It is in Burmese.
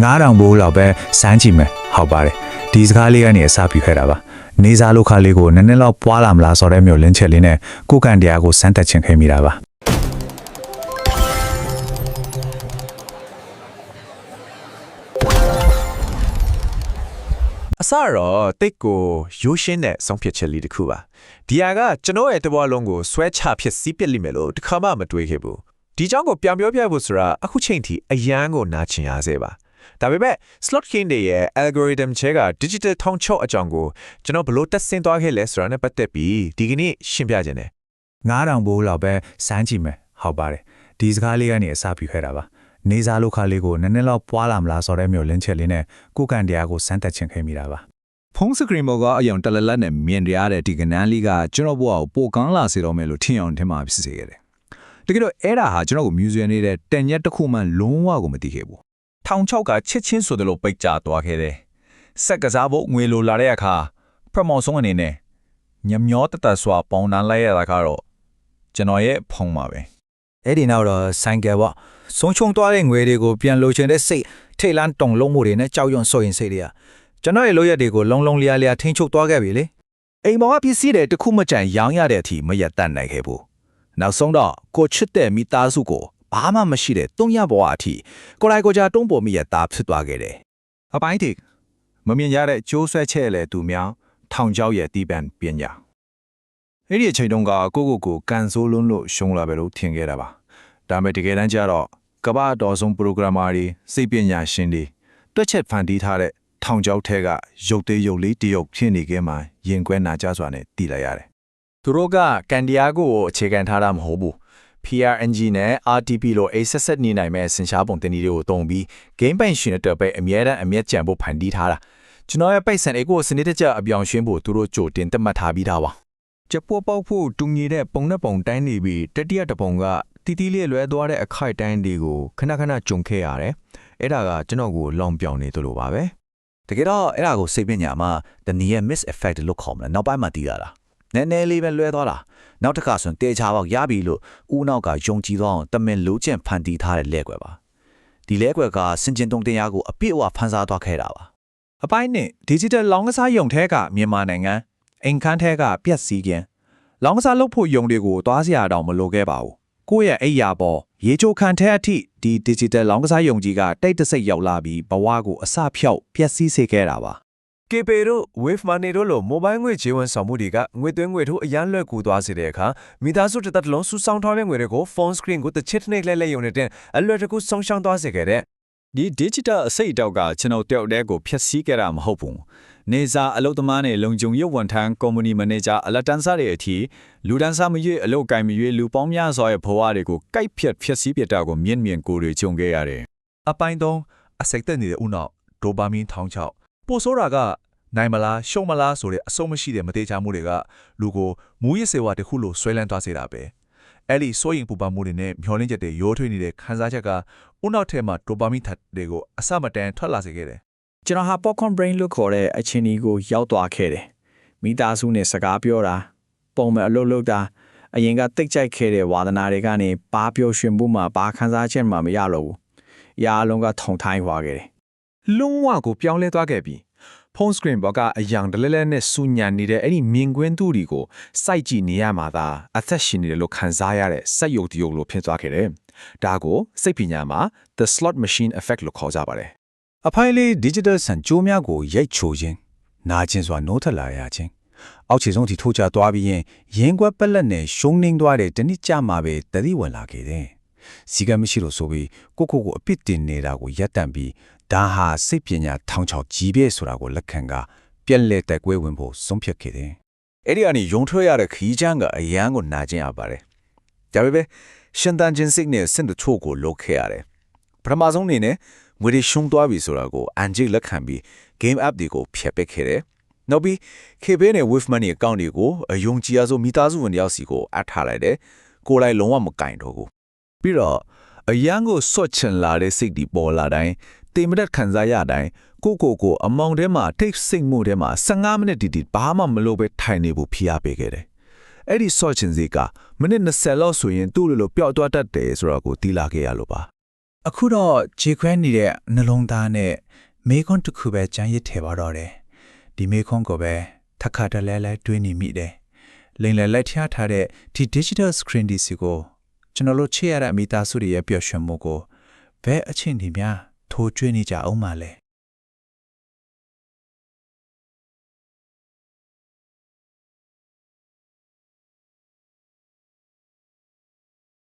9000ဘိုးလောက်ပဲစမ်းကြည့်မယ်ဟုတ်ပါတယ်ဒီစကားလေးကနေအစပြုခဲ့တာပါနေစားလောက်ခါလေးကိုနည်းနည်းလောက်ပွားလာမလားဆိုတဲ့မျိုးလင်းချက်လေးနဲ့ကိုကန်တရားကိုစမ်းတက်ချင်ခဲ့မိတာပါအစတော့တိတ်ကိုရိုးရှင်းတဲ့ဆုံးဖြတ်ချက်လေးတစ်ခုပါဒီဟာကကျွန်တော်ရဲ့တဘွားလုံးကိုဆွဲချဖြစ်စီးပြစ်လိမ့်မယ်လို့တစ်ခါမှမတွေးခဲ့ဘူးဒီကြောင့်ကိုပြောင်ပြောပြဖို့ဆိုတာအခုချိန်ထိအရန်ကိုနားချင်ရစေပါဒါပေမဲ့ slot king တွေရဲ့ algorithm ချဲက digital ထောင်ချော့အကြောင်းကိုကျွန်တော်ဘလို့တက်ဆင်းသွားခဲ့လဲဆိုတာနဲ့ပတ်သက်ပြီးဒီကနေ့ရှင်းပြခြင်းတယ်9000ဘိုးလောက်ပဲစမ်းကြည့်မယ်ဟုတ်ပါတယ်ဒီစကားလေးကနေအစပြုခဲ့တာပါနေစားလောက်ခါလေးကိုနည်းနည်းလောက်ပွားလာမလားဆိုတဲ့မျိုးလင်းချက်လေးနဲ့ကိုကန်တရားကိုစမ်းတက်ချင်ခဲ့မိတာပါဖုန်းစကရင်ပေါ်ကအယောင်တလလတ်နဲ့မြင်ရတဲ့ဒီကနန်းလေးကကျွန်တော်ဘဝကိုပိုကောင်းလာစေတော့မယ်လို့ထင်အောင်ထင်မှဖြစ်စေခဲ့တယ်တကယ်တော့အဲ့ဒါဟာကျွန်တော်ကိုမြူဇီယံနေတဲ့တန်ရက်တစ်ခုမှလုံးဝကိုမသိခဲ့ဘူးထောင်ချောက်ကချစ်ချင်းဆိုတယ်လို့ပိတ်ကြသွားခဲ့တယ်။စက်ကစားဖို့ငွေလိုလာတဲ့အခါပထမဆုံးအနေနဲ့ညမျောတတဆွာပေါင်းတန်းလိုက်ရတာကတော့ကျွန်တော်ရဲ့ဖုံးပါပဲ။အဲ့ဒီနောက်တော့ဆိုင်ကယ်ပေါ့ဆုံးချုံသွားတဲ့ငွေတွေကိုပြန်လိုချင်တဲ့စိတ်ထိတ်လန့်တုန်လုံးမှုတွေနဲ့ကြောက်ရွံ့ဆိုရင်စိတ်တွေကကျွန်တော်ရဲ့လိုရက်တွေကိုလုံးလုံးလျားလျားထိန်းချုပ်သွားခဲ့ပြီလေ။အိမ်ပေါ်ကပစ္စည်းတွေတစ်ခုမှကြံရောင်းရတဲ့အထိမရက်တတ်နိုင်ခဲ့ဘူး။နောက်ဆုံးတော့ကိုချစ်တဲ့မိသားစုကိုဘာမှမရှိတဲ့တုံးရဘဝအထိကိုလိုက်ကိုကြတုံးပေါ်မိရတာဖြစ်သွားခဲ့တယ်။အပိုင်းတိမမြင်ရတဲ့ကျိုးဆွဲချက်လေသူများထောင်ချောက်ရဲ့တီးပန်ပညာ။အဲ့ဒီအချိန်တုန်းကကိုကန်ဆိုးလွန်းလို့ရှုံးလာပဲလို့ထင်ခဲ့တာပါ။ဒါပေမဲ့တကယ်တမ်းကျတော့ကမ္ဘာတော်ဆုံး programmer တွေစိတ်ပညာရှင်တွေတွက်ချက်ဖန်တီးထားတဲ့ထောင်ချောက်ထဲကရုပ်သေးရုပ်လေးတရုပ်ဖြစ်နေခဲ့မှရင်ကွဲနာကြစွာနဲ့တည်လိုက်ရတယ်။သူတို့ကကန်ဒီယာကိုအခြေခံထားတာမဟုတ်ဘူး။ PRNG နဲ့ RTP လို့ access နေနိုင်မဲ့စင်ရှားပုံတင်တွေကိုတုံးပြီး game ပိုင်ရှင်တွေပဲအမြဲတမ်းအမျက်ကြံဖို့ဖန်တီးထားတာကျွန်တော်ရဲ့ပိုက်ဆန်ကိုစနစ်တကျအပြောင်းရှင်းဖို့သူတို့ကြိုတင်သတ်မှတ်ထားပြီးသားပါကျပွားပေါက်ဖို့တူညီတဲ့ပုံနဲ့ပုံတိုင်းနေပြီးတတိယတပုံကတီတီလေးလွဲသွားတဲ့အခိုက်တိုင်းတွေကိုခဏခဏကြုံခဲ့ရတယ်အဲ့ဒါကကျွန်တော်ကိုလောင်ပြောင်နေသလိုပါပဲတကယ်တော့အဲ့ဒါကိုစိတ်ပညာမှာ the near miss effect လို့ခေါ်မလားနောက်ပိုင်းမှာသိရတာနည်းနည်းလေးပဲလွဲသွားတာနောက်တစ်ခါဆိုရင်တေချာပေါက်ရပြီလို့ဦးနောက်ကယုံကြည်သွားအောင်တမင်လိုချင်ဖန်တီးထားတဲ့လက်ကွယ်ပါဒီလက်ကွယ်ကစင်ကျင်တုံတင်ရကိုအပြည့်အဝဖန်ဆားသွားခဲ့တာပါအပိုင်းနဲ့ digital လောင်းကစားယုံထဲကမြန်မာနိုင်ငံအိမ်ခန်းထဲကပြက်စီးခြင်းလောင်းကစားလုပ်ဖို့ယုံတွေကိုသွားစရာတောင်မလိုခဲ့ပါဘူးကိုယ့်ရဲ့အိယာပေါ်ရေချိုခန့်ထဲအထိဒီ digital လောင်းကစားယုံကြီးကတိတ်တဆိတ်ရောက်လာပြီးဘဝကိုအစဖြောက်ပြက်စီးစေခဲ့တာပါကေပေတို့ Wave Money တို့လို mobile ငွေကြေးဝန်ဆောင်မှုတွေကငွေသွင်းငွေထုတ်အရန်လွယ်ကူသွားစေတဲ့အခါမိသားစုတစ်သက်လုံးစုဆောင်းထားတဲ့ငွေတွေကို phone screen ကိုတစ်ချစ်နဲ့လဲယုံနေတဲ့အလွယ်တကူဆုံးရှုံးသွားစေခဲ့တဲ့ဒီ digital အစိတ်တောက်ကကျွန်တော်တယောက်တည်းကိုဖျက်ဆီးခဲ့တာမဟုတ်ဘူးနေစာအလုပ်သမားနဲ့လုံခြုံရေးဝန်ထမ်း company manager အလက်တန်းစားတွေအထိလူတန်းစားမရွေးအလုပ်ကိုင်မရွေးလူပေါင်းများစွာရဲ့ဘဝတွေကိုကိုက်ဖြတ်ဖျက်ဆီးပြတာကိုမြင်ကိုယ်တွေကြုံခဲ့ရတယ်အပိုင်း3အစိတ်သက်နေတဲ့ဦးနောက်ဒိုပါမင်းထောင်းချောက်ပို့ဆိုးတာကနိုင်မလားရှုံးမလားဆိုတဲ့အဆုံးမရှိတဲ့မသေးချမှုတွေကလူကိုမူရစ်စေဝါတစ်ခုလိုဆွဲလန်းသွားစေတာပဲအဲ့ဒီစိုးရင်ပူပန်မှုတွေနဲ့မျောလင်းချက်တွေရိုးထွေးနေတဲ့ခံစားချက်ကဦးနောက်ထဲမှာဒိုပါမင်းတွေကိုအစမတန်ထွက်လာစေခဲ့တယ်ကျွန်တော်ဟာ popcorn brain လို့ခေါ်တဲ့အချင်းကြီးကိုရောက်သွားခဲ့တယ်မိသားစုနဲ့စကားပြောတာပုံမှန်အလုပ်လုပ်တာအရင်ကတိတ်ကြိုက်ခဲ့တဲ့ဝါသနာတွေကနေဘာပြောရွှင်မှုမှဘာခံစားချက်မှမရတော့ဘူး။ရာအလုံးကထုံထိုင်းသွားခဲ့တယ်။လုံးဝကိုပြောင်းလဲသွားခဲ့ပြီ။ phone screen ဘောကအယောင်တလဲလဲနဲ့စူညံနေတဲ့အဲ့ဒီမြင်ကွင်းသူတွေကိုစိုက်ကြည့်နေရမှာသာအသက်ရှင်နေတယ်လို့ခံစားရတဲ့စက်ရုပ်တရုပ်လိုဖြစ်သွားခဲ့တယ်။ဒါကိုစိတ်ပညာမှာ the slot machine effect လို့ခေါ်ကြပါတယ်။အဖိုင်လေး digital ဆန်ကြိုးများကိုရိုက်ချိုခြင်းနာကျင်စွာနိုးထလာရခြင်းအောက်ခြေဆုံးထိထိုးချသွားပြီးရင်ကွက်ပက်လက်နဲ့ရှုံးနှင်းသွားတဲ့တနစ်ကြမှာပဲတတိဝင်လာခဲ့တယ်။စီကမရှိလို့ဆိုပြီးကိုအပစ်တင်နေတာကိုရပ်တန့်ပြီးဒါဟာစိတ်ပညာထောင်ချောက်ကြီးပြည့်ဆိုတာကိုလက်ခံကပြက်လက်တက်ကွဲဝင်ဖို့ဆုံးဖြတ်ခဲ့တယ်။အဲ့ဒီကနေယုံထွက်ရတဲ့ခီးချမ်းကအရန်ကိုနာကျင်ရပါတယ်။ဒါပေမဲ့ရှင်တန်ချင်းစိတ်နဲ့စင်တချို့ကိုလုတ်ခဲ့ရတယ်။ပထမဆုံးအနေနဲ့ငွေတွေရှုံးသွားပြီဆိုတာကိုအန်ဂျီလက်ခံပြီး game app တွေကိုဖျက်ပစ်ခဲ့တယ်။နောက်ပြီး KB နဲ့ Wave Money account တွေကိုအယုံကြည်အားဆုံးမိသားစုဝင်တယောက်စီကိုအပ်ထားလိုက်တယ်။ကိုယ်လိုက်လုံးဝမကင်တော့ဘူး။ပြီးတော့အရန်ကိုစော့ချင်လာတဲ့စိတ်ဒီပေါ်လာတိုင်းတေမတက်ခံစားရတိုင်းကိုအမောင်ထဲမှာထိတ်စိတ်မှုထဲမှာ15မိနစ်တီဘာမှမလုပ်ပဲထိုင်နေဖို့ဖိအားပေးခဲ့တယ်။အဲ့ဒီစော့ချင်စီကမိနစ်20လောက်ဆိုရင်သူ့လိုပျောက်သွားတတ်တယ်ဆိုတော့ကိုတီးလာခဲ့ရလို့ပါ အခုတော့ခြေခွဲနေတဲ့နှလုံးသားနဲ့မေခွန်းတစ်ခုပဲကြံရစ်ထဲပါတော့တယ်ဒီမေခွန်းကိုပဲထပ်ခါတလဲလဲတွေးနေမိတယ်လိမ်လည်လက်ထထားတဲ့ဒီ digital screen ဒီစီကိုကျွန်တော်တို့ချစ်ရတဲ့အမိသားစုတွေရဲ့ပျော်ရွှင်မှုကိုဘယ်အချိန်ဒီများထိုးကျွေးနေကြအောင်မလဲ